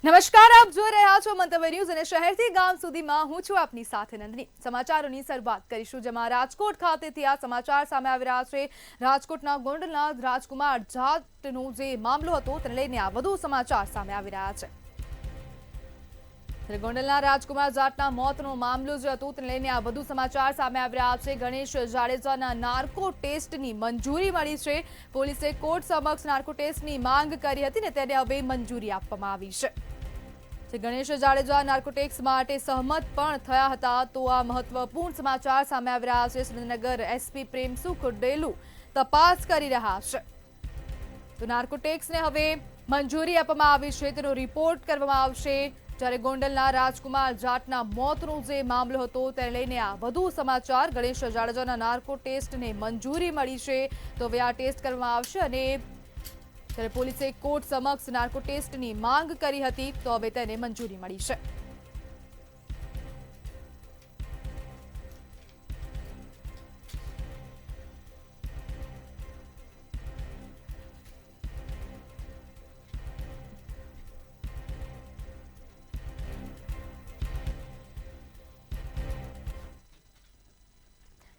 નમસ્કાર, આપ જોઈ રહ્યા છો મંતવ્ય ન્યૂઝ અને શહેરથી ગામ સુધીમાં હું છું આપની સાથે નંદની। સમાચારોની શરૂઆત કરીશું, જેમાં રાજકોટ ખાતેથી આ સમાચાર સામે આવી રહ્યા છે। રાજકોટના ગોંડલના રાજકુમાર જાટનો જે મામલો હતો તેને લઈને આ વધુ સમાચાર સામે આવી રહ્યા છે। ગોંડલના રાજકુમાર જાટના મોતનો મામલો જે હતો તેને લઈને આ વધુ સમાચાર સામે આવી રહ્યા છે। ગણેશ જાડેજાના નાર્કો ટેસ્ટની મંજૂરી મળી છે। પોલીસે કોર્ટ સમક્ષ નાર્કો ટેસ્ટની માંગ કરી હતી ને તેને હવે મંજૂરી આપવામાં આવી છે। ગણેશ જાડેજા નાર્કોટિક્સ માટે સહમત પણ થયા હતા। તો આ મહત્વપૂર્ણ સમાચાર સામે આવી રહ્યા છે। સુરેન્દ્રનગર એસપી પ્રેમસુખ ડેલુ તપાસ કરી રહ્યા છે। તો નાર્કોટિક્સને હવે મંજૂરી આપવામાં આવી છે, તેનો રિપોર્ટ કરવામાં આવશે। જ્યારે ગોંડલના રાજકુમાર જાટના મોતનો જે મામલો હતો તેને લઈને આ વધુ સમાચાર। ગણેશ જાડેજાના નાર્કો ટેસ્ટને મંજૂરી મળી છે, તો હવે આ ટેસ્ટ કરવામાં આવશે અને ત્યારે પોલીસે કોર્ટ સમક્ષ નાર્કો ટેસ્ટની માંગ કરી હતી, તો હવે તેને મંજૂરી મળી છે।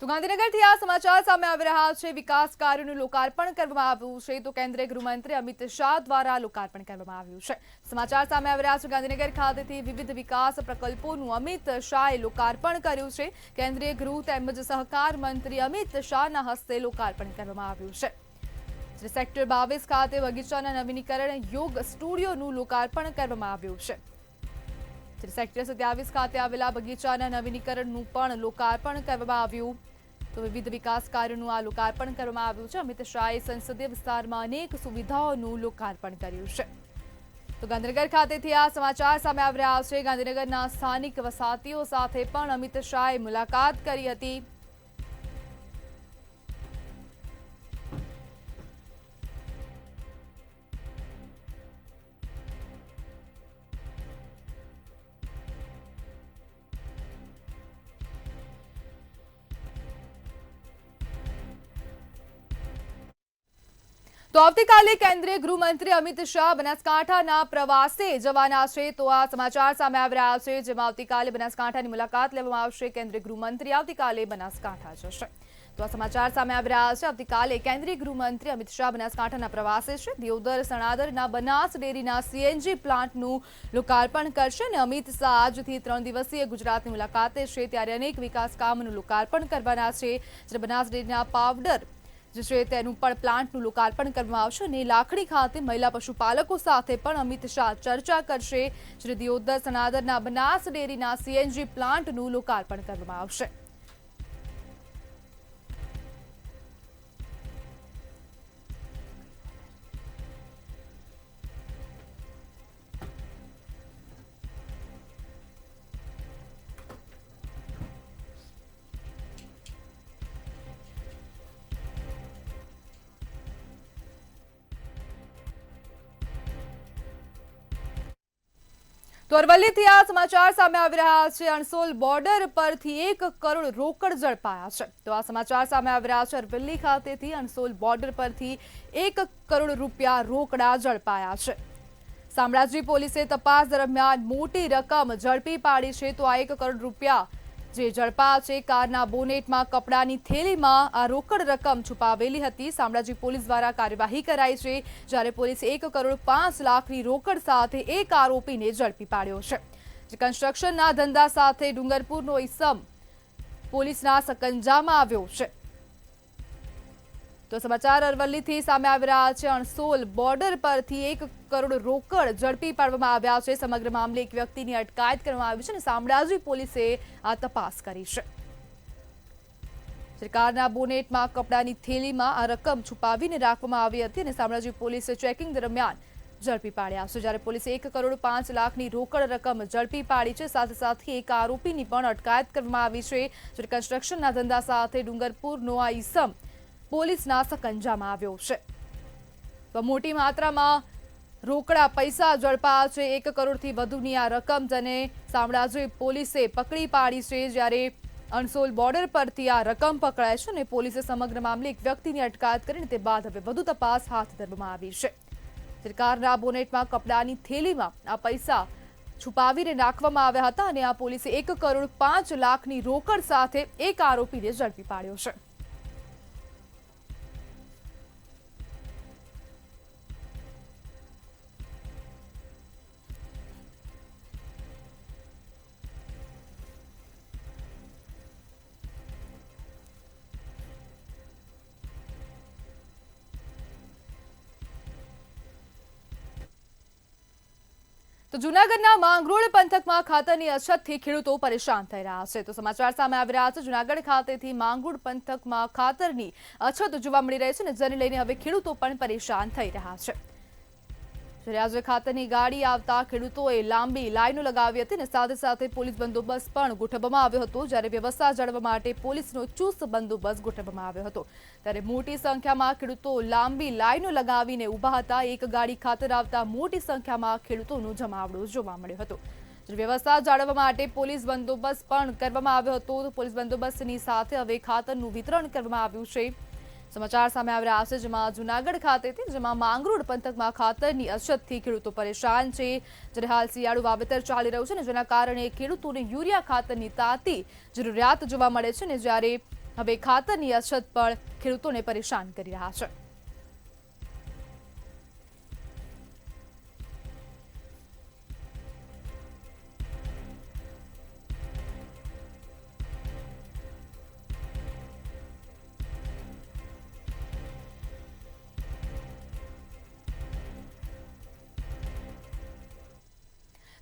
તો ગાંધીનગરથી આ સમાચાર સામે આવી રહ્યા છે। વિકાસ કાર્યોનું લોકાર્પણ કરવામાં આવ્યું છે, તો કેન્દ્રીય ગૃહમંત્રી અમિત શાહ દ્વારા લોકાર્પણ કરવામાં આવ્યું છે। સમાચાર સામે આવી રહ્યા છે। ગાંધીનગર ખાતેથી વિવિધ વિકાસ પ્રકલ્પોનું અમિત શાહે લોકાર્પણ કર્યું છે। કેન્દ્રીય ગૃહ તેમજ સહકાર મંત્રી અમિત શાહના હસ્તે લોકાર્પણ કરવામાં આવ્યું છે। સેક્ટર 22 ખાતે બગીચાના નવીનીકરણ યોગ સ્ટુડિયોનું લોકાર્પણ કરવામાં આવ્યું છે। સેક્ટર 27 ખાતે આવેલા બગીચાના નવીનીકરણનું પણ લોકાર્પણ કરવામાં આવ્યું। તો વિવિધ વિકાસ કાર્યોનું આ લોકાર્પણ કરવામાં આવ્યું છે। અમિત શાહે સંસદીય વિસ્તારમાં અનેક સુવિધાઓનું લોકાર્પણ કર્યું છે। તો ગાંધીનગર ખાતેથી આ સમાચાર સામે આવી રહ્યા છે। ગાંધીનગરના સ્થાનિક વસાતીઓ સાથે પણ અમિત શાહે મુલાકાત કરી હતી। તો આવતીકાલે કેન્દ્રીય ગૃહમંત્રી અમિત શાહ બનાસકાંઠાના પ્રવાસે જવાના છે। તો આ સમાચાર સામે આવી રહ્યા છે, જેમાં આવતીકાલે બનાસકાંઠાની મુલાકાત લેવામાં આવશે। કેન્દ્રીય ગૃહમંત્રી આવતીકાલે બનાસકાંઠા જશે। તો આ સમાચાર સામે આવી રહ્યા છે। આવતીકાલે કેન્દ્રીય ગૃહમંત્રી અમિત શાહ બનાસકાંઠાના પ્રવાસે છે। દિયોદર સણાદરના બનાસ ડેરીના સીએનજી પ્લાન્ટનું લોકાર્પણ કરશે અને અમિત શાહ આજથી 3 દિવસીય ગુજરાતની મુલાકાતે છે, ત્યારે અનેક વિકાસ કામોનું લોકાર્પણ કરવાના છે। જ્યારે બનાસ ડેરીના પાવડર જે તેનું પણ પ્લાન્ટનું લોકાર્પણ કરવામાં આવશે અને લાખણી ખાતે મહિલા પશુપાલકો સાથે પણ અમિત શાહ ચર્ચા કરશે। શ્રી દિયોદર સણાદરના બનાસ ડેરીના સીએનજી પ્લાન્ટનું લોકાર્પણ કરવામાં આવશે। તો અરવલ્લીથી આ સમાચાર સામે આવી રહ્યા છે। અણસોલ બોર્ડર પરથી 1 કરોડ રોકડ ઝડપાયા છે। તો આ સમાચાર સામે આવી રહ્યા છે। અરવલ્લી ખાતેથી અણસોલ બોર્ડર પરથી 1 કરોડ રૂપિયા રોકડા ઝડપાયા છે। શામળાજી પોલીસે તપાસ દરમિયાન મોટી રકમ ઝડપી પાડી છે। તો આ 1 કરોડ રૂપિયા જે ઝડપાયા છે, કારના બોનેટમાં કપડાની થેલીમાં આ રોકડ રકમ છુપાવેલી હતી। શામળાજી પોલીસ દ્વારા કાર્યવાહી કરાઈ છે, જ્યારે પોલીસે 1 કરોડ 5 લાખની રોકડ સાથે એક આરોપીને ઝડપી પાડ્યો છે। જે કન્સ્ટ્રક્શનના ધંધા સાથે ડુંગરપુરનો ઈસમ પોલીસના સકંજામાં આવ્યો છે। તો સમાચાર અરવલ્લીથી સામે આવી રહ્યા છે। અણસોલ બોર્ડર પરથી 1 કરોડ રોકડ ઝડપી પાડવામાં આવ્યા છે। સમગ્ર મામલે એક વ્યક્તિની અટકાયત કરવામાં આવી છે અને શામળાજી પોલીસે આ તપાસ કરી છે। સરકારના બોનેટમાં કપડાની થેલીમાં આ રકમ છુપાવીને રાખવામાં આવી હતી અને શામળાજી પોલીસે ચેકિંગ દરમિયાન ઝડપી પાડ્યા છે। જ્યારે પોલીસે 1 કરોડ 5 લાખની રોકડ રકમ ઝડપી પાડી છે। સાથે એક આરોપીની પણ અટકાયત કરવામાં આવી છે। જ્યારે કન્સ્ટ્રક્શનના ધંધા સાથે ડુંગરપુરનો આ ઈસમ પોલીસના સકંજામાં આવ્યો છે। તો મોટી માત્રામાં રોકડા પૈસા ઝડપાયા છે। 1 કરોડથી વધુની આ રકમ જેને શામળાજી પોલીસે પકડી પાડી છે। જ્યારે અણસોલ બોર્ડર પરથી આ રકમ પકડાય છે અને પોલીસે સમગ્ર મામલે એક વ્યક્તિની અટકાયત કરીને તે બાદ હવે વધુ તપાસ હાથ ધરવામાં આવી છે। કારના બોનેટમાં કપડાની થેલીમાં આ પૈસા છુપાવીને રાખવામાં આવ્યા હતા અને આ પોલીસે 1 કરોડ 5 લાખની રોકડ સાથે એક આરોપીને ઝડપી પાડ્યો છે. તો જૂનાગઢના માંગરોળ પંથકમાં ખાતરની અછતથી ખેડૂતો પરેશાન થઈ રહ્યા છે. તો સમાચાર સામે આવી રહ્યા છે. જૂનાગઢ ખાતેથી માંગરોળ પંથકમાં ખાતરની અછત જોવા મળી રહી છે અને જેને લઈને હવે ખેડૂતો પણ પરેશાન થઈ રહ્યા છે. જ્યારે આજે ખાતરની ગાડી આવતા ખેડૂતોએ લાંબી લાઈનો લગાવી હતી અને સાથે સાથે પોલીસ બંદોબસ્ત પણ ગોઠવવામાં આવ્યો હતો. જ્યારે વ્યવસ્થા જાળવવા માટે પોલીસનો ચુસ્ત બંદોબસ્ત ગોઠવવામાં આવ્યો હતો. ત્યારે મોટી સંખ્યામાં ખેડૂતો લાંબી લાઈનો લગાવીને ઊભા હતા. એક ગાડી ખાતર આવતા મોટી સંખ્યામાં ખેડૂતોનો જમાવડો જોવા મળ્યો હતો. વ્યવસ્થા જાળવવા માટે પોલીસ બંદોબસ્ત પણ કરવામાં આવ્યો હતો. પોલીસ બંદોબસ્તની સાથે હવે ખાતરનું વિતરણ કરવામાં આવ્યું છે. સમાચાર સામે આવી રહ્યા છે જેમાં જૂનાગઢ ખાતેથી જેમાં માંગરોળ પંથકમાં ખાતરની અછતથી ખેડૂતો પરેશાન છે. જ્યારે હાલ શિયાળુ વાવેતર ચાલી રહ્યું છે ને જેના કારણે ખેડૂતોને યુરિયા ખાતરની તાતી જરૂરિયાત જોવા મળે છે ને જ્યારે હવે ખાતરની અછત પણ ખેડૂતોને પરેશાન કરી રહ્યા છે.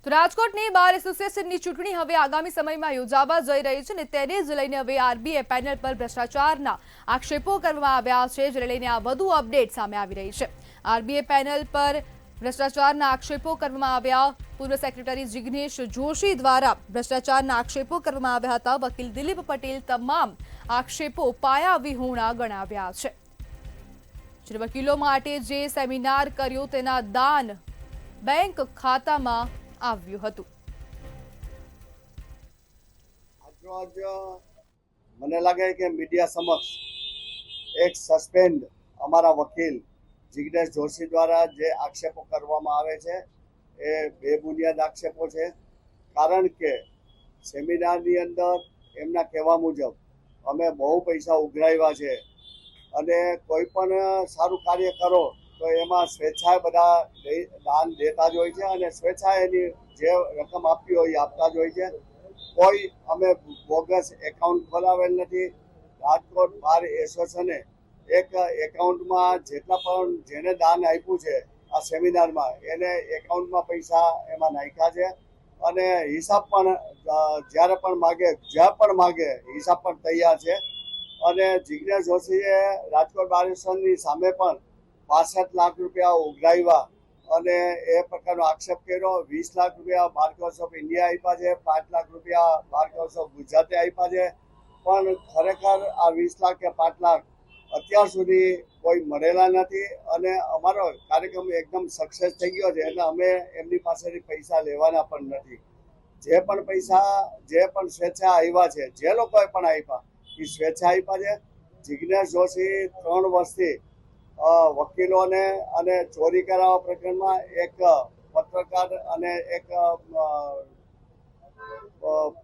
તો રાજકોટની બાર એસોસિએશનની ચૂંટણી હવે આગામી સમયમાં યોજાવા જઈ રહી છે અને તેને જ લઈને હવે આરબીએ પેનલ પર ભ્રષ્ટાચારના આક્ષેપો કરવામાં આવ્યા છે. જેને લઈને આ વધુ અપડેટ સામે આવી રહી છે. આરબીએ પેનલ પર ભ્રષ્ટાચારના આક્ષેપો કરવામાં આવ્યા. પૂર્વ સેક્રેટરી જિગ્નેશ જોશી દ્વારા ભ્રષ્ટાચારના આક્ષેપો કરવામાં આવ્યા હતા. વકીલ દિલીપ પટેલ તમામ આક્ષેપો પાયા વિહોણા ગણાવ્યા છે. વકીલો માટે જે સેમિનાર કર્યો તેના દાન બેંક ખાતામાં આવ્યું હતું. મને લાગે કે મીડિયા સમક્ષ એક સસ્પેન્ડ અમારા વકીલ જિગ્નેશ જોશી દ્વારા જે આક્ષેપો કરવામાં આવે છે એ બેબુનિયાદ આક્ષેપો છે. કારણ કે સેમિનારની અંદર એમના કહેવા મુજબ અમે બહુ પૈસા ઉઘરાવ્યા છે અને કોઈ પણ સારું કાર્ય કરો તો એમાં સ્વેચ્છાએ બધા દાન દેતા જ હોય છે અને સ્વેચ્છાએ એની જે રકમ આપવી હોય એ આપતા જ હોય છે. કોઈ અમે બોગસ એકાઉન્ટ ખોલાવેલ નથી. રાજકોટ બાર એસોસિએશને એક એકાઉન્ટમાં જેટલા પણ જેને દાન આપ્યું છે આ સેમિનારમાં એને એકાઉન્ટમાં પૈસા એમાં નાખ્યા છે અને હિસાબ પણ જ્યારે પણ માગે જ્યાં પણ માગે હિસાબ પણ તૈયાર છે. અને જિગ્નેશ જોશીએ રાજકોટ બાર એસોસિએશનની સામે પણ 65 લાખ રૂપિયા ઉઘરાવ્યા અને એ પ્રકારનો આક્ષેપ કર્યો. 20 લાખ રૂપિયા બાર કાઉન્સિલ ઓફ ઇન્ડિયા આપ્યા છે, 5 લાખ રૂપિયા બાર કાઉન્સિલ ઓફ ગુજરાતે આપ્યા છે. પણ ખરેખર આ 20 લાખ કે 5 લાખ અત્યાર સુધી કોઈ મળેલા નથી અને અમારો કાર્યક્રમ એકદમ સક્સેસ થઈ ગયો છે એટલે અમે એમની પાસેથી પૈસા લેવાના પણ નથી. જે પણ પૈસા જે પણ સ્વેચ્છા આવ્યા છે જે લોકોએ પણ આપ્યા એ સ્વેચ્છા આપ્યા છે. જિગ્નેશ જોશી 3 વર્ષથી વકીલોને અને ચોરી કરાવવા પ્રકરણમાં એક પત્રકાર અને એક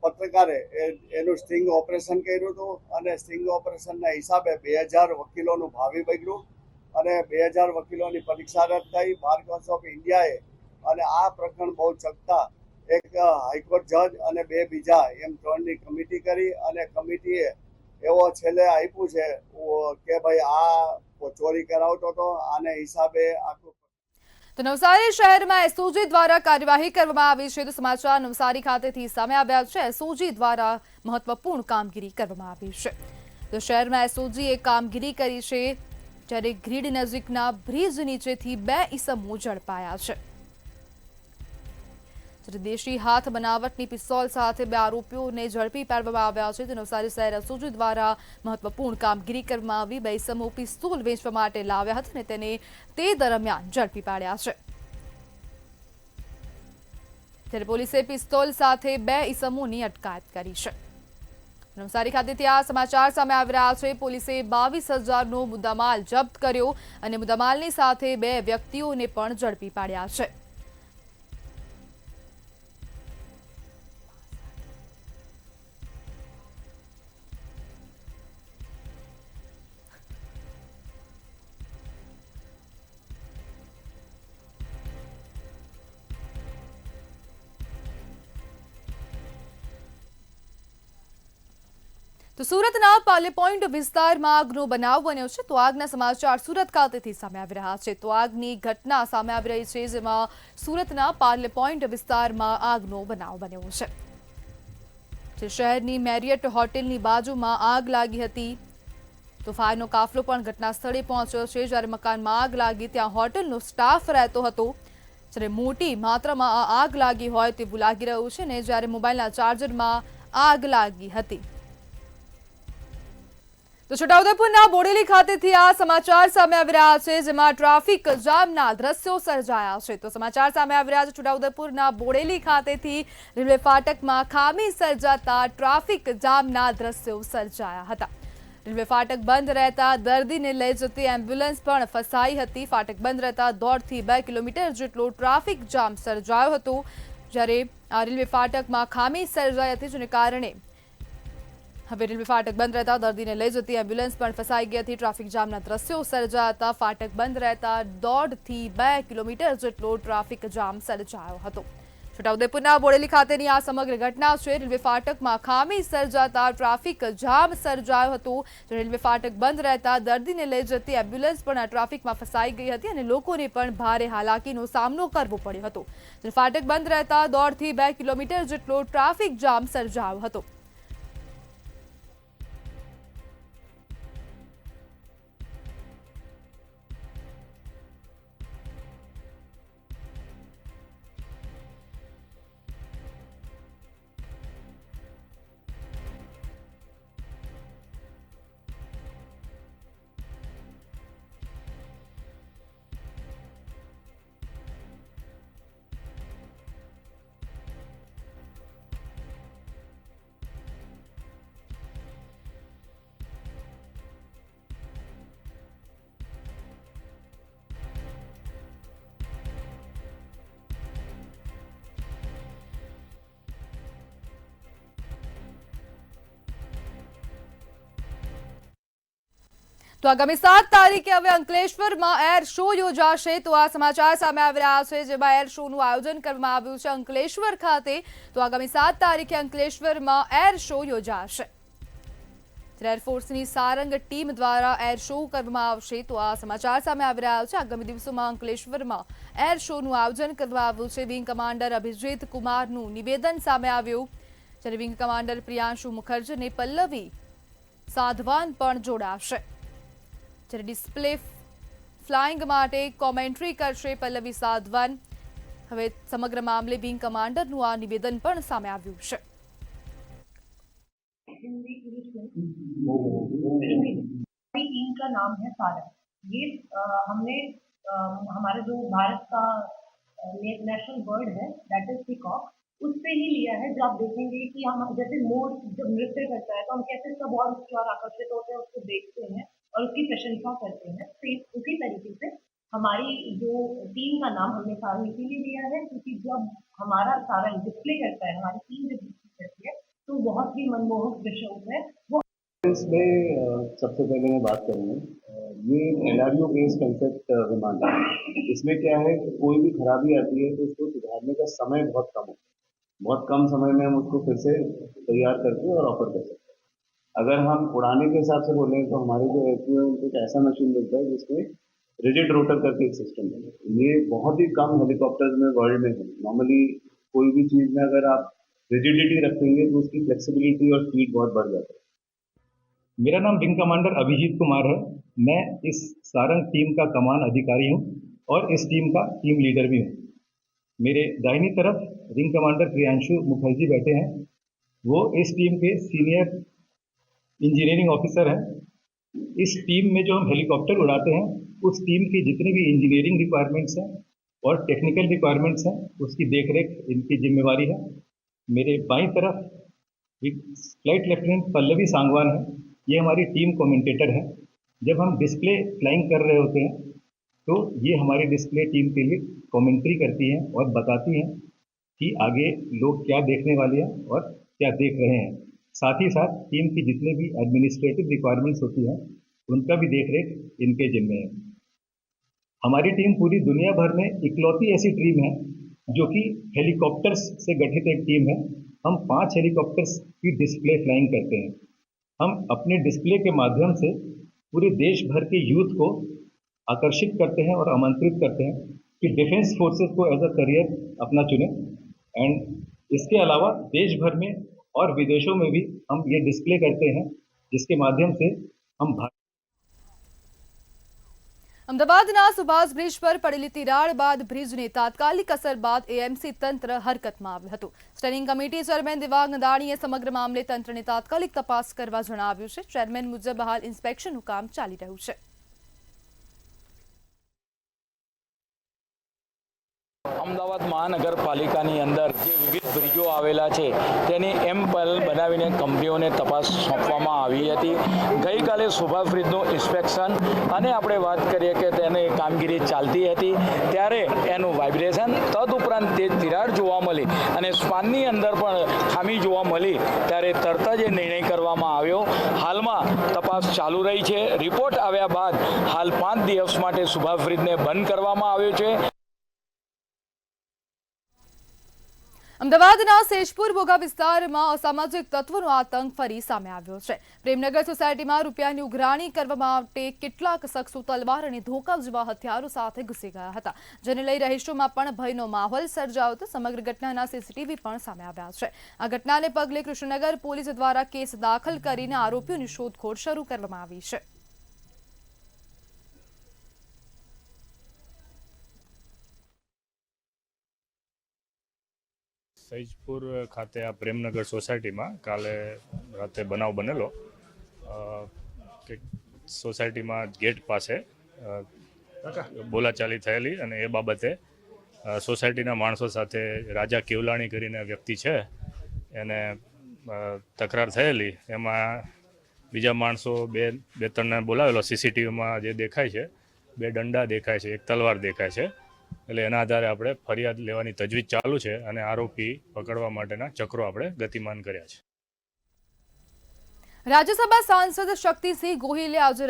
પત્રકારે એનું સ્ટિંગ ઓપરેશન કર્યું હતું અને સ્ટિંગ ઓપરેશનના હિસાબે 2000 વકીલોનું ભાવિ બગડ્યું અને 2000 વકીલોની પરીક્ષા રદ થઈ બાર કાઉન્સિલ ઓફ ઇન્ડિયાએ. અને આ પ્રકરણ બહુ ચકતા એક હાઈકોર્ટ જજ અને 2 બીજા એમ 3ની કમિટી કરી અને કમિટીએ એવો છેલ્લે આપ્યું છે કે ભાઈ આ ચોરી કરાવતો હતો આને હિસાબે આખું. તો નવસારી શહેરમાં એસઓજી દ્વારા કાર્યવાહી કરવામાં આવી છે. તો સમાચાર નવસારી ખાતેથી સામે આવ્યા છે. એસઓજી દ્વારા મહત્વપૂર્ણ કામગીરી કરવામાં આવી છે. તો શહેરમાં એસઓજીએ કામગીરી કરી છે. જ્યારે ગ્રીડ નજીકના બ્રિજ નીચેથી 2 ઈસમો ઝડપાયા છે. દેશી હાથ બનાવટની પિસ્તોલ સાથે 2 આરોપીઓને ઝડપી પાડવામાં આવ્યા છે. તો નવસારી શહેર એસઓજી દ્વારા મહત્વપૂર્ણ કામગીરી કરવામાં આવી. 2 ઈસમો પિસ્તોલ વેચવા માટે લાવ્યા હતા અને તેને તે દરમિયાન ઝડપી પાડ્યા છે. ત્યારે પોલીસે પિસ્તોલ સાથે 2 ઈસમોની અટકાયત કરી છે. નવસારી ખાતેથી આ સમાચાર સામે આવી રહ્યા છે. પોલીસે 22,000નો મુદ્દામાલ જપ્ત કર્યો અને મુદ્દામાલની સાથે 2 વ્યક્તિઓને પણ ઝડપી પાડ્યા છે. તો સુરતના પાલે પોઈન્ટ વિસ્તારમાં આગનો બનાવ બન્યો છે. તો આગના સમાચાર સુરત ખાતેથી સામે આવી રહ્યા છે. તો આગની ઘટના સામે આવી રહી છે, જેમાં સુરતના પાલે પોઈન્ટ વિસ્તારમાં આગનો બનાવ બન્યો છે. જે શહેરની મેરિયટ હોટેલની બાજુમાં આગ લાગી હતી. તો ફાયરનો કાફલો પણ ઘટના સ્થળે પહોંચ્યો છે. જ્યારે મકાનમાં આગ લાગી ત્યાં હોટેલનો સ્ટાફ રહેતો હતો. જ્યારે મોટી માત્રામાં આગ લાગી હોય તેવું લાગી રહ્યું છે ને જ્યારે મોબાઈલના ચાર્જરમાં આગ લાગી હતી. તો છોટાઉદેપુરના બોડેલી ખાતેથી આ સમાચાર સામે આવી રહ્યા છે, જેમાં ટ્રાફિક જામના દ્રશ્યો સર્જાયા છે. તો સમાચાર સામે આવી રહ્યા છે છોટાઉદેપુરના બોડેલી ખાતેથી રેલવે ફાટકમાં ખામી સર્જાતા ટ્રાફિક જામના દ્રશ્યો સર્જાયા હતા. રેલવે ફાટક બંધ રહેતા દર્દીને લઈ જતી એમ્બ્યુલન્સ પણ ફસાઈ હતી. ફાટક બંધ રહેતા 1.5 થી 2 કિલોમીટર જેટલો ટ્રાફિક જામ સર્જાયો હતો. જ્યારે આ રેલવે ફાટકમાં ખામી સર્જાઈ હતી, જેને કારણે હવે રેલવે ફાટક બંધ રહેતા દર્દીને લઈ જતી એમ્બ્યુલન્સ પણ ફસાઈ ગઈ હતી. ટ્રાફિક જામના દ્રશ્યો સર્જાતા ફાટક બંધ રહેતા 1.5 થી 2 કિલોમીટર જેટલો ટ્રાફિક જામ સર્જાયો હતો. છોટાઉદેપુરના બોડેલી ખાતેની આ સમગ્ર ઘટના છે. રેલવે ફાટકમાં ખામી સર્જાતા ટ્રાફિક જામ સર્જાયો હતો. રેલવે ફાટક બંધ રહેતા દર્દીને લઈ જતી એમ્બ્યુલન્સ પણ ટ્રાફિકમાં ફસાઈ ગઈ હતી અને લોકોને પણ ભારે હાલાકીનો સામનો કરવો પડ્યો હતો. ફાટક બંધ રહેતા 1.5 થી 2 કિલોમીટર જેટલો ટ્રાફિક જામ સર્જાયો હતો. તો આગામી 7 તારીખે હવે અંકલેશ્વરમાં એર શો યોજાશે. તો આ સમાચાર સામે આવી રહ્યા છે, જેમાં એર શોનું આયોજન કરવામાં આવ્યું છે અંકલેશ્વર ખાતે. તો આગામી 7 તારીખે અંકલેશ્વરમાં એર શો યોજાશે. એરફોર્સની સારંગ ટીમ દ્વારા એર શો કરવામાં આવશે. તો આ સમાચાર સામે આવી રહ્યા છે. આગામી દિવસોમાં અંકલેશ્વરમાં એર શોનું આયોજન કરવામાં આવ્યું છે. વિંગ કમાન્ડર અભિજીત કુમારનું નિવેદન સામે આવ્યું. જ્યારે વિંગ કમાન્ડર પ્રિયાંશુ મુખર્જી અને પલ્લવી સાધવાન પણ જોડાશે. જ્યારે ડિસ્પ્લે ફ્લાઇંગ માટે કોમેન્ટ્રી કરશે પલ્લવી સાધવાન. હવે સમગ્ર મામલે વિંગ કમાન્ડરનું આ નિવેદન પણ સામે આવ્યું છે. टीम का नाम है सारंग. ये हमने हमारे जो भारत का नेशनल बर्ड है दैट इज पीकॉक, उससे ही लिया है. जो आप देखेंगे कि हम जैसे मोर जब नृत्य करता है तो हम कैसे सब और उसकी ओर आकर्षित होते हैं, उसको देखते हैं और उसकी प्रशंसा करते हैं. तो उसी तरीके से हमारी जो टीम का नाम हमने सारंग इसीलिए लिया है क्योंकि जब हमारा सारंग डिस्प्ले करता है, हमारी टीम जब डिस्प्ले करती है तो बहुत ही मनमोहक दृश्य होता है. वो इसमें सबसे पहले मैं बात करूँगा, ये एनआरयू बेस्ड कंसेप्ट विमान है. इसमें क्या है कि कोई भी खराबी आती है तो उसको सुधारने का समय बहुत कम होता है. बहुत कम समय में हम उसको फिर से तैयार करके और ऑफर कर सकते हैं. अगर हम उड़ाने के हिसाब से बोलें तो हमारे जो एयरक्रू है उनको एक ऐसा मशीन मिलता है जिसमें रिजिड रोटर करके एक सिस्टम है. ये बहुत ही कम हेलीकॉप्टर्स में वर्ल्ड में है. नॉर्मली कोई भी चीज़ में अगर आप रिजिडिटी रखेंगे तो उसकी फ्लेक्सिबिलिटी और स्पीड बहुत बढ़ जाता है. मेरा नाम विंग कमांडर अभिजीत कुमार है. मैं इस सारंग टीम का कमान अधिकारी हूं और इस टीम का टीम लीडर भी हूं. मेरे दाहिनी तरफ विंग कमांडर प्रियांशु मुखर्जी बैठे हैं. वो इस टीम के सीनियर इंजीनियरिंग ऑफिसर हैं. इस टीम में जो हम हेलीकॉप्टर उड़ाते हैं उस टीम की जितनी भी इंजीनियरिंग रिक्वायरमेंट्स हैं और टेक्निकल रिक्वायरमेंट्स हैं उसकी देखरेख इनकी जिम्मेवारी है. मेरे बाईं तरफ फ्लाइट लेफ्टिनेंट पल्लवी सांगवान है, ये हमारी टीम कमेंटेटर है। जब हम डिस्प्ले फ्लाइंग कर रहे होते हैं तो ये हमारी डिस्प्ले टीम के लिए कमेंट्री करती हैं और बताती हैं कि आगे लोग क्या देखने वाले हैं और क्या देख रहे हैं। साथ ही साथ टीम की जितने भी एडमिनिस्ट्रेटिव रिक्वायरमेंट्स होती हैं उनका भी देखरेख इनके जिम्मे है। हमारी टीम पूरी दुनिया भर में इकलौती ऐसी टीम है जो कि हेलीकॉप्टर्स से गठित एक टीम है। हम 5 हेलीकॉप्टर्स की डिस्प्ले फ्लाइंग करते हैं। हम अपने डिस्प्ले के माध्यम से पूरे देश भर के यूथ को आकर्षित करते हैं और आमंत्रित करते हैं कि डिफेंस फोर्सेस को एज अ करियर अपना चुने। एंड इसके अलावा देश भर में और विदेशों में भी हम ये डिस्प्ले करते हैं, जिसके माध्यम से हम અમદાવાદના સુભાષ બ્રિજ પર પડેલી તિરાડ બાદ બ્રિજની તાત્કાલિક અસર બાદ એએમસી તંત્ર હરકતમાં આવ્યું હતું। સ્ટેન્ડિંગ કમિટી ચેરમેન દિવાંગ નદાણીએ સમગ્ર મામલે તંત્રને તાત્કાલિક તપાસ કરવા જણાવ્યું છે। ચેરમેન મુજબ હાલ ઇન્સ્પેક્શનનું કામ ચાલી રહ્યું છે। અમદાવાદ મહાનગરપાલિકાની અંદર જે વિવિધ બ્રિજો આવેલા છે તેની એમ્પલ બનાવીને કંપનીઓને તપાસ સોંપવામાં આવી હતી। ગઈકાલે સુભાષ બ્રિજનું ઇન્સ્પેક્શન અને આપણે વાત કરીએ કે તેની કામગીરી ચાલતી હતી ત્યારે એનું વાઇબ્રેશન તદુપરાંત તે તિરાડ જોવા મળી અને સ્પાનની અંદર પણ ખામી જોવા મળી ત્યારે તરત જ એ નિર્ણય કરવામાં આવ્યો। હાલમાં તપાસ ચાલુ રહી છે। રિપોર્ટ આવ્યા બાદ હાલ 5 દિવસ માટે સુભાષ બ્રિજને બંધ કરવામાં આવ્યો છે। અમદાવાદના સેજપુર બોગા વિસ્તારમાં અસામાજિક તત્વોનો આતંક ફરી સામે આવ્યો છે। પ્રેમનગર સોસાયટીમાં રૂપિયાની ઉઘરાણી કરવા માટે કેટલાક શખ્સો તલવાર અને ધોકા જેવા હથિયારો સાથે ઘૂસી ગયા હતા, જેને લઈ રહીશોમાં પણ ભયનો માહોલ સર્જાયો હતો। સમગ્ર ઘટનાના સીસીટીવી પણ સામે આવ્યા છે। આ ઘટનાને પગલે કૃષ્ણનગર પોલીસ દ્વારા કેસ દાખલ કરીને આરોપીઓની શોધખોળ શરૂ કરવામાં આવી છે। સૈજપુર ખાતે આ પ્રેમનગર સોસાયટીમાં કાલે રાતે બનાવ બનેલો કે સોસાયટીમાં ગેટ પાસે બોલાચાલી થયેલી અને એ બાબતે સોસાયટીના માણસો સાથે રાજા કેવલાણી કરીને વ્યક્તિ છે એને તકરાર થયેલી। એમાં બીજા માણસો બે ત્રણને બોલાવેલો। સીસીટીવીમાં જે દેખાય છે 2 દંડા દેખાય છે, 1 તલવાર દેખાય છે। એટલે એના આધારે આપણે ફરિયાદ લેવાની તજવીજ ચાલુ છે અને આરોપી પકડવા માટેના ચક્રો આપણે ગતિમાન કર્યા છે। રાજ્યસભા સાંસદ શક્તિસિંહ ગોહિલે આજે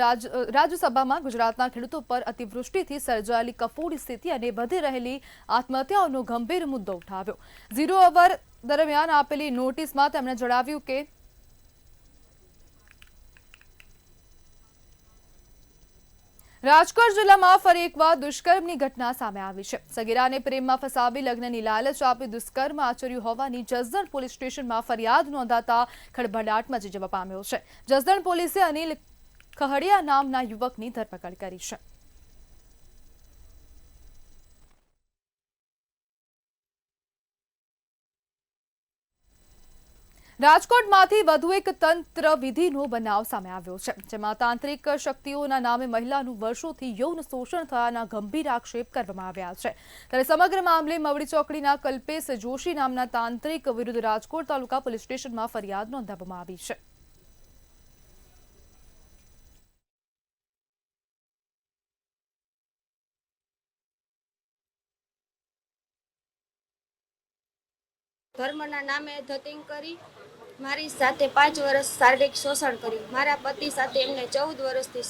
રાજ્યસભામાં ગુજરાતના ખેડૂતો પર અતિવૃષ્ટિથી સર્જાયેલી કફોડી સ્થિતિ અને વધી રહેલી આત્મહત્યાઓનો ગંભીર મુદ્દો ઉઠાવ્યો। 0 અવર દરમિયાન આપેલી નોટિસમાં તેમણે જણાવ્યું કે રાજકોટ જિલ્લામાં ફરી એકવાર દુષ્કર્મની ઘટના સામે આવી છે। સગીરાને પ્રેમમાં ફસાવી લગ્નની લાલચ આપી દુષ્કર્મ આચર્યું હોવાની જસદણ પોલીસ સ્ટેશનમાં ફરિયાદ નોંધાતા ખળભળાટ મચી જવા પામ્યો છે। જસદણ પોલીસે અનિલ ખહડિયા નામના યુવકની ધરપકડ કરી છે। રાજકોટમાંથી વધુ એક તંત્ર વિધિનો બનાવ સામે આવ્યો છે, જેમાં તાંત્રિક શક્તિઓના નામે મહિલાનું વર્ષોથી યૌન શોષણ થયાના ગંભીર આક્ષેપ કરવામાં આવ્યા છે। ત્યારે સમગ્ર મામલે મવડી ચોકડીના કલ્પેશ જોશી નામના તાંત્રિક વિરુદ્ધ રાજકોટ તાલુકા પોલીસ સ્ટેશનમાં ફરિયાદ નોંધાવવામાં આવી છે। ધર્મના નામે ધતિંગ કરી મારી સાથે 5 વર્ષ શારીરિક શોષણ કર્યું। મારા પતિ સાથે એમને 14 વર્ષથી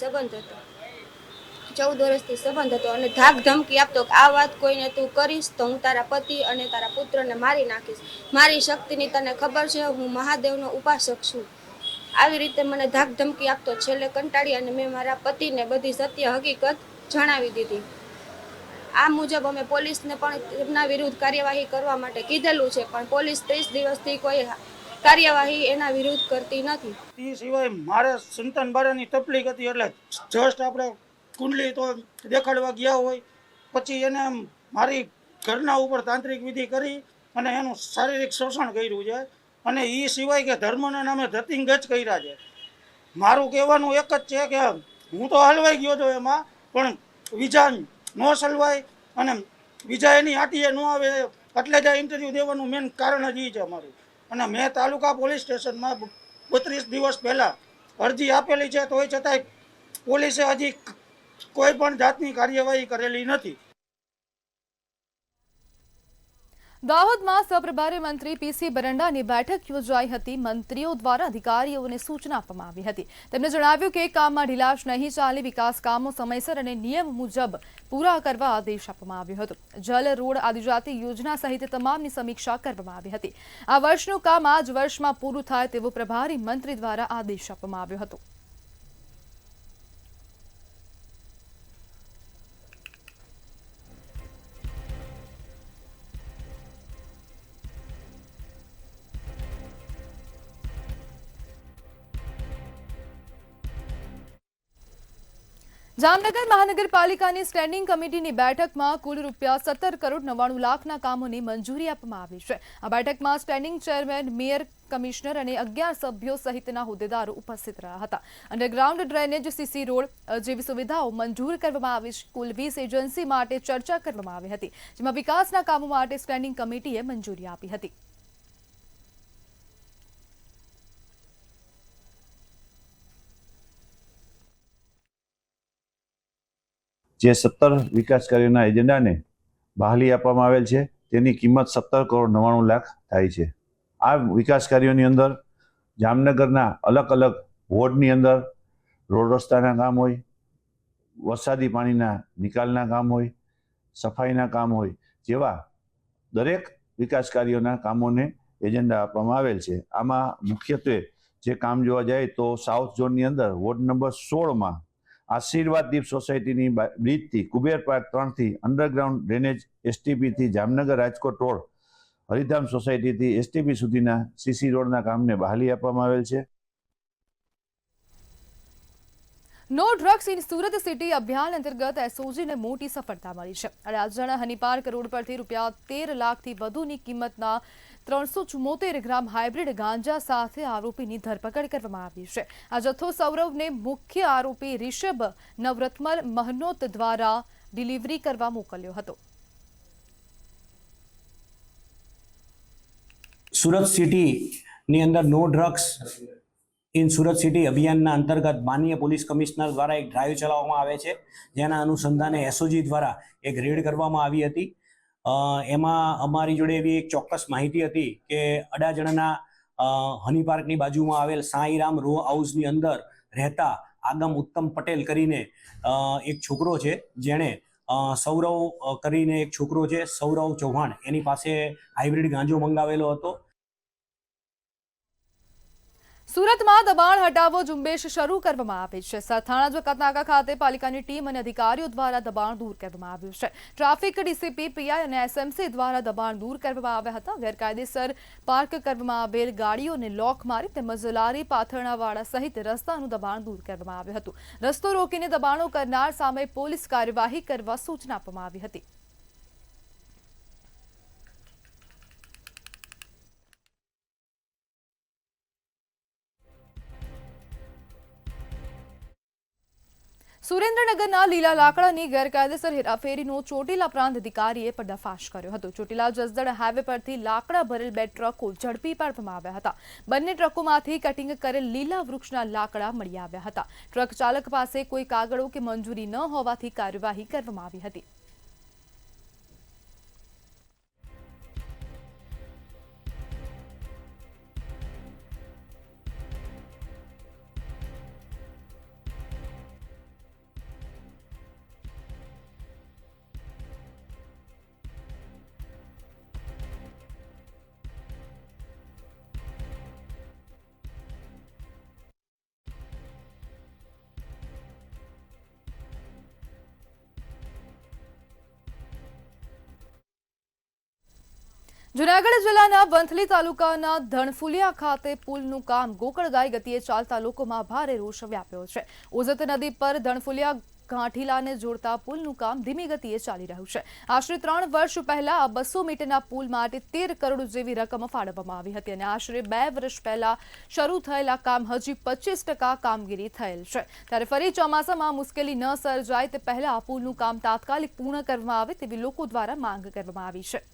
સંબંધ હતો અને ધાક ધમકી આપતો કે આ વાત કોઈને તું કરીશ તો હું તારા પતિ અને તારા પુત્રને મારી નાખીશ। મારી શક્તિની તને ખબર છે, હું મહાદેવનો ઉપાસક છું। આવી રીતે મને ધાક ધમકી આપતો છેલ્લે કંટાળી અને મેં મારા પતિને બધી સત્ય હકીકત જણાવી દીધી। આ મુજબ અમે પોલીસને પણ તેમના વિરુદ્ધ કાર્યવાહી કરવા માટે કીધેલું છે, પણ પોલીસ 30 દિવસથી કોઈ કાર્યવાહી એના વિરુદ્ધ કરતી નથી। એ સિવાય મારે સંતાન બાળાની તકલીફ હતી એટલે જસ્ટ આપણે કુંડલી તો દેખાડવા ગયા હોય પછી એને મારી ઘરના ઉપર તાંત્રિક વિધિ કરી અને એનું શારીરિક શોષણ કર્યું છે અને એ સિવાય કે ધર્મના નામે ધતિંગ જ કર્યા છે। મારું કહેવાનું એક જ છે કે હું તો હલવાઈ ગયો હતો એમાં, પણ બીજા ન સલવાય અને બીજા એની આટીએ ન આવે એટલે જ આ ઇન્ટરવ્યૂ દેવાનું મેન કારણ જ એ છે અમારું। અને મેં તાલુકા પોલીસ સ્ટેશનમાં 32 દિવસ પહેલાં અરજી આપેલી છે, તોય છતાંય પોલીસે હજી કોઈ પણ જાતની કાર્યવાહી કરેલી નથી. દાહોદમાં સહપ્રભારી મંત્રી પીસી બરંડાની બેઠક યોજાઈ હતી। મંત્રીઓ દ્વારા અધિકારીઓને સૂચના આપવામાં આવી હતી। તેમણે જણાવ્યું કે કામમાં ઢીલાશ નહીં ચાલે, વિકાસ કામો સમયસર અને નિયમ મુજબ પૂરા કરવા આદેશ આપવામાં આવ્યો હતો। જલ, રોડ, આદિજાતિ યોજના સહિત તમામની સમીક્ષા કરવામાં આવી હતી। આ વર્ષનું કામ આ જ વર્ષમાં પૂરું થાય તેવો પ્રભારી મંત્રી દ્વારા આદેશ આપવામાં આવ્યો હતો। જામનગર મહાનગરપાલિકાની સ્ટેન્ડિંગ કમિટીની બેઠકમાં કુલ ₹17 કરોડ 99 લાખના કામોની મંજૂરી આપવામાં આવી છે। આ બેઠકમાં સ્ટેન્ડિંગ ચેરમેન, મેયર, કમિશનર અને 11 સભ્યો સહિતના હોદ્દેદારો ઉપસ્થિત રહ્યા હતા। અંડરગ્રાઉન્ડ ડ્રેનેજ, સીસી રોડ જેવી સુવિધાઓ મંજૂર કરવામાં આવી છે। કુલ 20 એજન્સી માટે ચર્ચા કરવામાં આવી હતી, જેમાં વિકાસના કામો માટે સ્ટેન્ડિંગ કમિટીએ મંજૂરી આપી હતી। જે 17 વિકાસ કાર્યોના એજન્ડાને બહાલી આપવામાં આવેલ છે, તેની કિંમત 17 કરોડ 99 લાખ થાય છે। આ વિકાસ કાર્યોની અંદર જામનગરના અલગ અલગ વોર્ડની અંદર રોડ રસ્તાના કામ હોય, વરસાદી પાણીના નિકાલના કામ હોય, સફાઈના કામ હોય, જેવા દરેક વિકાસ કાર્યોના કામોને એજન્ડા આપવામાં આવેલ છે। આમાં મુખ્યત્વે જે કામ જોવા જાય તો સાઉથ ઝોનની અંદર વોર્ડ નંબર 16માં આશીર્વાદ દીપ સોસાયટીની બ્રિજથી કુબેર પાર્ક 3થી અંડરગ્રાઉન્ડ ડ્રેનેજ એસટીપીથી જામનગર રાજકોટ રોડ, હરિધામ સોસાયટીથી એસટીપી સુધીના સીસી રોડના કામને બહાલી આપવામાં આવેલ છે। No drugs in Surat city અભિયાન અંતર્ગત એસઓજીને મોટી સફળતા મળી છે। અડાજણ હનીપાર્ક રોડ પરથી ₹13 લાખથી વધુની કિંમતના 374 ગ્રામ હાઇબ્રિડ ગાંજા સાથે આરોપીની ધરપકડ કરવામાં આવી છે। આ જથ્થો સૌરવને મુખ્ય આરોપી રિષભ નવરત્મલ મહનોત દ્વારા ડિલિવરી કરવા મોકલ્યો હતો। સુરત સિટીની અંદર no drugs in Surat city અભિયાનના અંતર્ગત માનનીય પોલીસ કમિશનર દ્વારા એક ડ્રાઈવ ચલાવવામાં આવે છે, જેના અનુસંધાને એસઓજી દ્વારા એક રેડ કરવામાં આવી હતી। એમાં અમારી જોડે એવી એક ચોક્કસ માહિતી હતી કે અડાજણના હની પાર્કની બાજુમાં આવેલ સાંઈરામ રો હાઉસની અંદર રહેતા આગમ ઉત્તમ પટેલ કરીને એક છોકરો છે, જેણે સૌરવ કરીને એક છોકરો છે, સૌરવ ચૌહાણ, એની પાસે હાઇબ્રિડ ગાંજો મંગાવેલો હતો। સુરતમાં દબાણ હટાવો ઝુંબેશ શરૂ કરવામાં આવી છે। સરથાણા જકાતનાકા ખાતે પાલિકાની ટીમ અને અધિકારીઓ દ્વારા દબાણ દૂર કરવામાં આવ્યું છે। ટ્રાફિક ડીસીપી, પીઆઈ અને એસએમસી દ્વારા દબાણ દૂર કરવામાં આવ્યા હતા। ગેરકાયદેસર પાર્ક કરવામાં આવેલ ગાડીઓને લોક મારી તેમજ લારી પાથરણાવાળા સહિત રસ્તાનું દબાણ દૂર કરવામાં આવ્યું હતું। રસ્તો રોકીને દબાણો કરનાર સામે પોલીસ કાર્યવાહી કરવા સૂચના આપવામાં આવી હતી। સુરેન્દ્રનગરના લીલા લાકડાની ગેરકાયદેસર હેરાફેરીનો ચોટીલા પ્રાંત અધિકારીએ પર્દાફાશ કર્યો હતો। ચોટીલા જસદણ હાઈવે પરથી લાકડા ભરેલ 2 ટ્રકો ઝડપી પાડવામાં આવ્યા હતા। બંને ટ્રકોમાંથી કટિંગ કરેલ લીલા વૃક્ષના લાકડા મળી આવ્યા હતા। ટ્રક ચાલક પાસે કોઈ કાગળો કે મંજૂરી ન હોવાથી કાર્યવાહી કરવામાં આવી હતી। જૂનાગઢ જિલ્લાના વંથલી તાલુકાના ધણફુલિયા ખાતે પુલનું કામ ગોકળગાય ગતિએ ચાલતા લોકોમાં ભારે રોષ વ્યાપ્યો છે। ઓઝત નદી પર ધણફુલિયા ગાંઠીલાને જોડતા પુલનું કામ ધીમી ગતિએ ચાલી રહ્યું છે। આશરે 3 વર્ષ પહેલા આ 200 મીટરના પુલ માટે 13 કરોડ જેવી રકમ ફાળવવામાં આવી હતી અને આશરે 2 વર્ષ પહેલા શરૂ થયેલા કામ હજી 25% કામગીરી થયેલ છે। ત્યારે ફરી ચોમાસામાં મુશ્કેલી ન સર્જાય તે પહેલા આ પુલનું કામ તાત્કાલિક પૂર્ણ કરવામાં આવે તેવી લોકો દ્વારા માંગ કરવામાં આવી છે।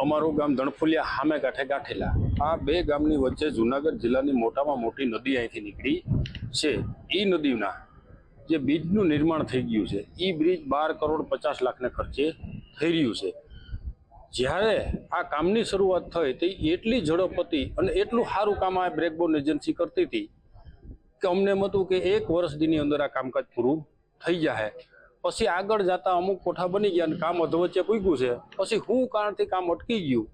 અમારું ગામ ધણફુલિયા સામે કાંઠે ગાંઠેલા. આ બે ગામની વચ્ચે જુનાગઢ જિલ્લાની મોટામાં મોટી નદી અહીંથી નીકળી છે. એ નદીના જે બ્રિજનું નિર્માણ થઈ ગયું છે, એ બ્રિજ 12,50,00,000 ખર્ચે થઈ રહ્યું છે. જ્યારે આ કામની શરૂઆત થઈ તે એટલી ઝડપ હતી અને એટલું સારું કામ આ બ્રેકબોન એજન્સી કરતી હતી કે અમને એમ હતું કે 1 વર્ષની અંદર આ કામકાજ પૂરું થઈ જાય. પછી આગળ જતા અમુક કોઠા બની ગયા અને કામ અધવચ્ચે પૂગ્યું છે. પછી શું કારણથી કામ અટકી ગયું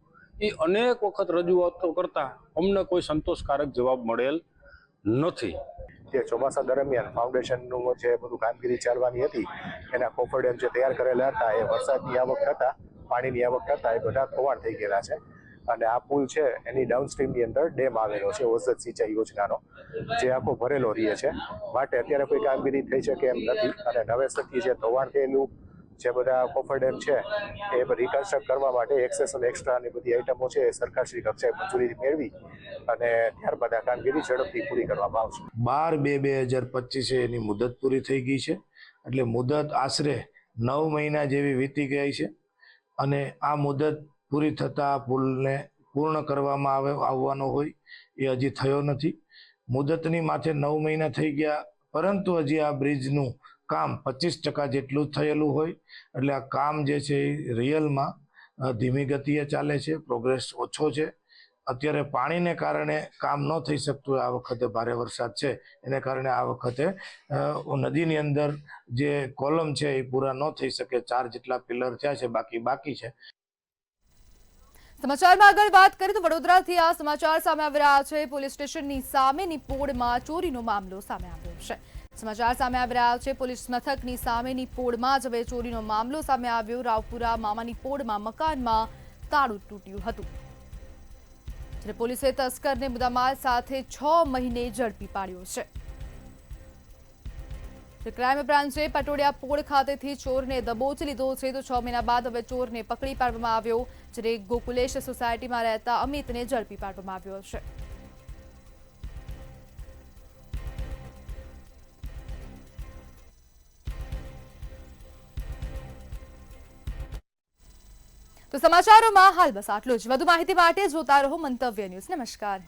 એ અનેક વખત રજૂઆતો કરતા અમને કોઈ સંતોષકારક જવાબ મળેલ નથી. જે ચોમાસા દરમિયાન ફાઉન્ડેશનનું જે બધું કામગીરી ચાલવાની હતી, એના કોફર ડેમ જે તૈયાર કરેલા હતા એ વરસાદની આવક થતાં, પાણીની આવક થતાં એ બધા ખોવાણ થઈ ગયેલા છે. અને આ પુલ છે એની ડાઉનસ્ટ્રીમની અંદર ડેમ આવેલો છે ઓઝત સિંચાઈ યોજનાનો, જે આખો ભરેલો રહે છે. માટે અત્યારે કોઈ કામગીરી થઈ શકે એમ નથી. અને નવેસરથી જે ધોવાણ થયેલું જે બધા કોફર ડેમ છે એ રિકન્સ્ટ્રક્ટ કરવા માટે એક્સેસ અને એક્સ્ટ્રાની બધી આઇટમો છે એ સરકારશ્રી કક્ષાએ મંજૂરી મેળવી અને ત્યારબાદ આ કામગીરી ઝડપથી પૂરી કરવામાં આવશે. 12/2/2025 એની મુદત પૂરી થઈ ગઈ છે. એટલે મુદત આશરે 9 મહિના જેવી વીતી ગઈ છે અને આ મુદત પૂરી થતાં પુલને પૂર્ણ કરવામાં આવવાનો હોય એ હજી થયો નથી. મુદતની માથે 9 મહિના થઈ ગયા, પરંતુ હજી આ બ્રિજનું કામ 25% જેટલું જ થયેલું હોય. એટલે આ કામ જે છે એ રિયલમાં ધીમી ગતિએ ચાલે છે, પ્રોગ્રેસ ઓછો છે. અત્યારે પાણીને કારણે કામ ન થઈ શકતું. આ વખતે ભારે વરસાદ છે એને કારણે આ વખતે નદીની અંદર જે કોલમ છે એ પૂરા ન થઈ શકે. 4 જેટલા પિલર થયા છે, બાકી છે. સમાચારમાં આગળ વાત કરીએ તો વડોદરાથી આ સમાચાર સામે આવી રહ્યા છે. પોલીસ સ્ટેશનની સામેની પોળમાં ચોરીનો મામલો સામે આવ્યો છે. સમાચાર સામે આવી રહ્યા છે. પોલીસ મથકની સામેની પોળમાં જ હવે ચોરીનો મામલો સામે આવ્યો. રાવપુરા મામાની પોળમાં મકાનમાં તાળું તૂટ્યું હતું. જ્યારે પોલીસે તસ્કરને મુદ્દામાલ સાથે 6 મહિને ઝડપી પાડ્યો છે. ક્રાઇમ બ્રાન્ચે પટોડિયા પોળ ખાતેથી ચોરને દબોચી લીધો છે. તો 6 મહિના બાદ હવે ચોરને પકડી પાડવામાં આવ્યો. જ્યારે ગોકુલેશ સોસાયટીમાં રહેતા અમિતને ઝડપી પાડવામાં આવ્યો છે. તો સમાચારોમાં હાલ બસ આટલું જ. વધુ માહિતી માટે જોતા રહો મંતવ્ય ન્યૂઝ. નમસ્કાર.